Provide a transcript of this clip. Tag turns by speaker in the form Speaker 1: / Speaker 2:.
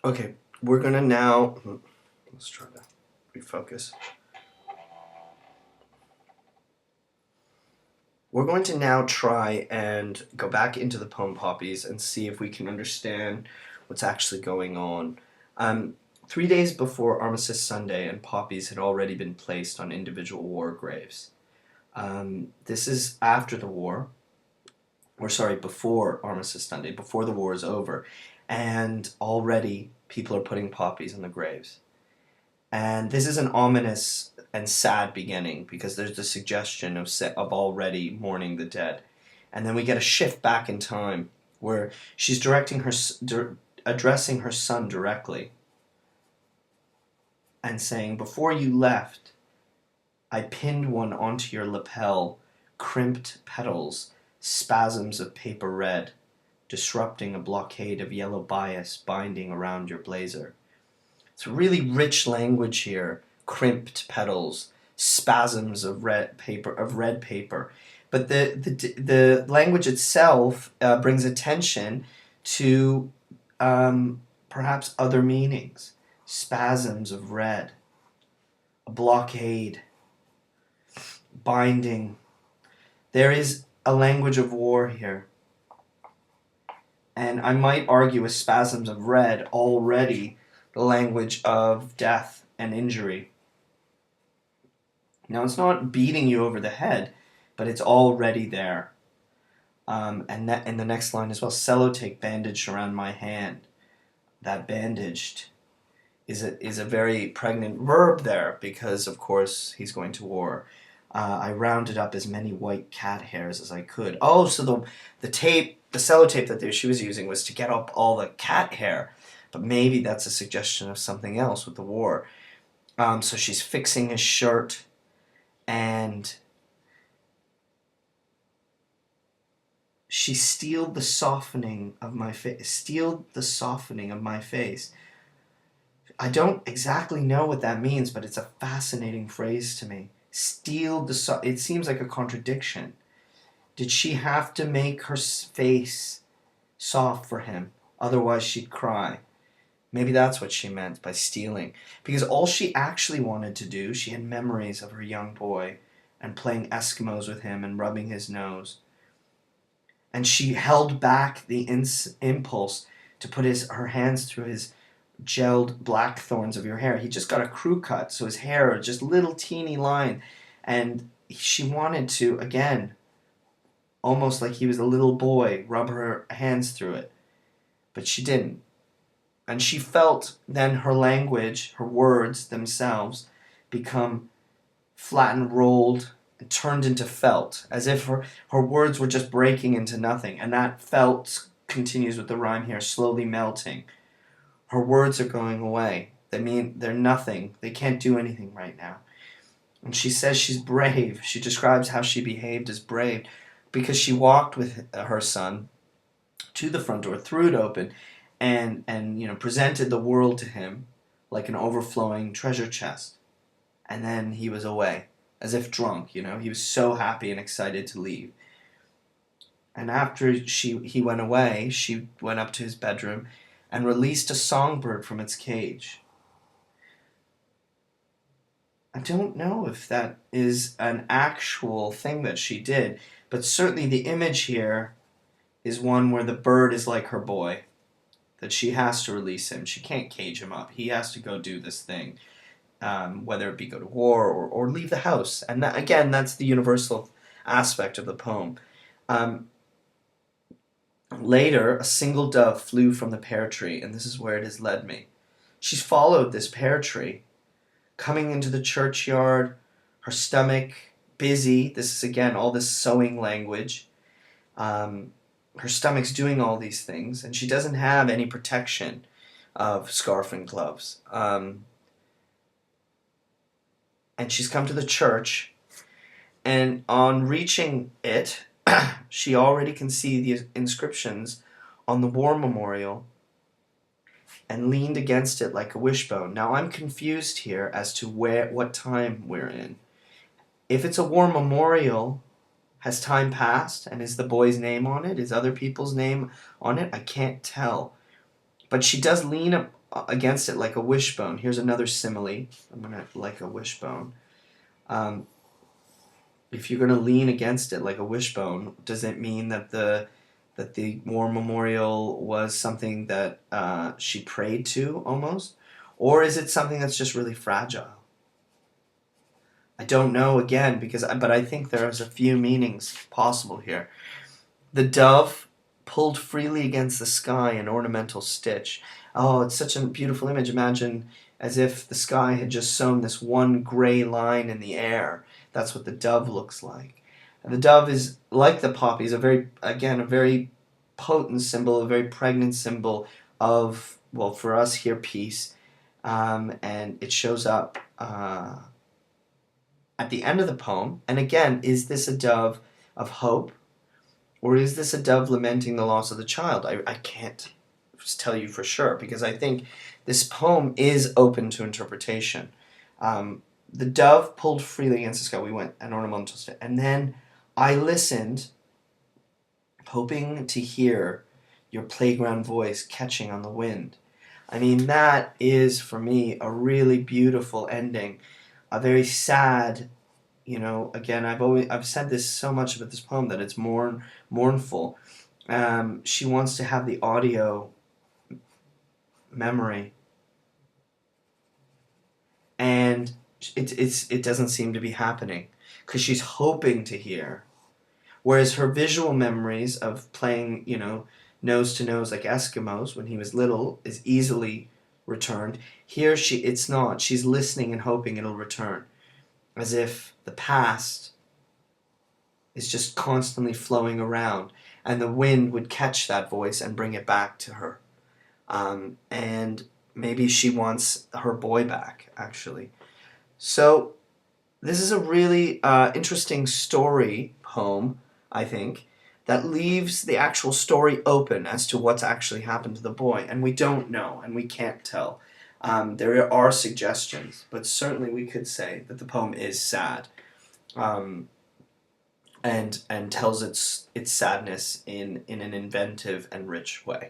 Speaker 1: Okay, we're gonna now. Let's try to refocus. We're going to now try and go back into the poem Poppies and see if we can understand what's actually going on. 3 days before Armistice Sunday, and poppies had already been placed on individual war graves. This is after the war, or sorry, before Armistice Sunday, before the war is over, and already people are putting poppies on the graves. And this is an ominous and sad beginning because there's the suggestion of already mourning the dead. And then we get a shift back in time where she's addressing her son directly and saying, "Before you left, I pinned one onto your lapel, crimped petals, spasms of paper red, disrupting a blockade of yellow bias binding around your blazer." It's really rich language here. Crimped petals, spasms of red paper. But the language itself brings attention to perhaps other meanings. Spasms of red, a blockade, binding. There is a language of war here. And I might argue with spasms of red already the language of death and injury. Now, it's not beating you over the head, but it's already there. And in the next line as well, sellotape bandaged around my hand. That bandaged is a very pregnant verb there because, of course, he's going to war. I rounded up as many white cat hairs as I could. Oh, so the sellotape that she was using was to get up all the cat hair. But maybe that's a suggestion of something else with the war. So she's fixing his shirt, and she steeled the softening of my face. I don't exactly know what that means, but it's a fascinating phrase to me. It seems like a contradiction. Did she have to make her face soft for him? Otherwise she'd cry. Maybe that's what she meant by stealing. Because all she actually wanted to do, she had memories of her young boy and playing Eskimos with him and rubbing his nose. And she held back the impulse to put her hands through his gelled blackthorns of your hair. He just got a crew cut, so his hair are just little teeny line. And she wanted to, again, almost like he was a little boy, rub her hands through it. But she didn't. And she felt then her language, her words themselves, become flat and rolled and turned into felt, as if her words were just breaking into nothing. And that felt continues with the rhyme here, slowly melting. Her words are going away. They mean they're nothing. They can't do anything right now. And she says she's brave. She describes how she behaved as brave because she walked with her son to the front door, threw it open, and presented the world to him like an overflowing treasure chest. And then he was away, as if drunk, He was so happy and excited to leave. And after he went away, she went up to his bedroom and released a songbird from its cage. I don't know if that is an actual thing that she did, but certainly the image here is one where the bird is like her boy, that she has to release him. She can't cage him up. He has to go do this thing, whether it be go to war or leave the house. And that, again, that's the universal aspect of the poem. Later, a single dove flew from the pear tree, and this is where it has led me. She's followed this pear tree, coming into the churchyard, her stomach busy. This is, again, all this sewing language. Her stomach's doing all these things, and she doesn't have any protection of scarf and gloves. And she's come to the church, and on reaching it, she already can see the inscriptions on the war memorial and leaned against it like a wishbone. Now, I'm confused here as to what time we're in. If it's a war memorial, has time passed, and is the boy's name on it? Is other people's name on it? I can't tell. But she does lean against it like a wishbone. Here's another simile. I'm gonna like a wishbone. Um, if you're gonna lean against it like a wishbone, does it mean that the war memorial was something that she prayed to almost, or is it something that's just really fragile? I don't know again but I think there's a few meanings possible here. The dove pulled freely against the sky, an ornamental stitch. Oh, it's such a beautiful image. Imagine as if the sky had just sewn this one gray line in the air. That's what the dove looks like. And the dove is like the poppies, a very potent symbol, a very pregnant symbol of, well, for us here, peace. And it shows up at the end of the poem. And again, is this a dove of hope? Or is this a dove lamenting the loss of the child? I can't tell you for sure, because I think this poem is open to interpretation. The dove pulled freely against the sky. We went an ornamental stitch. And then I listened, hoping to hear your playground voice catching on the wind. I mean, that is, for me, a really beautiful ending. A very sad, again, I've said this so much about this poem that it's mournful. She wants to have the audio memory, and it doesn't seem to be happening because she's hoping to hear, whereas her visual memories of playing, nose to nose like Eskimos when he was little is easily returned. Here it's not. She's listening and hoping it'll return, as if the past is just constantly flowing around and the wind would catch that voice and bring it back to her. And maybe she wants her boy back, actually. So this is a really interesting story poem, I think, that leaves the actual story open as to what's actually happened to the boy. And we don't know, and we can't tell. There are suggestions, but certainly we could say that the poem is sad, and tells its sadness in an inventive and rich way.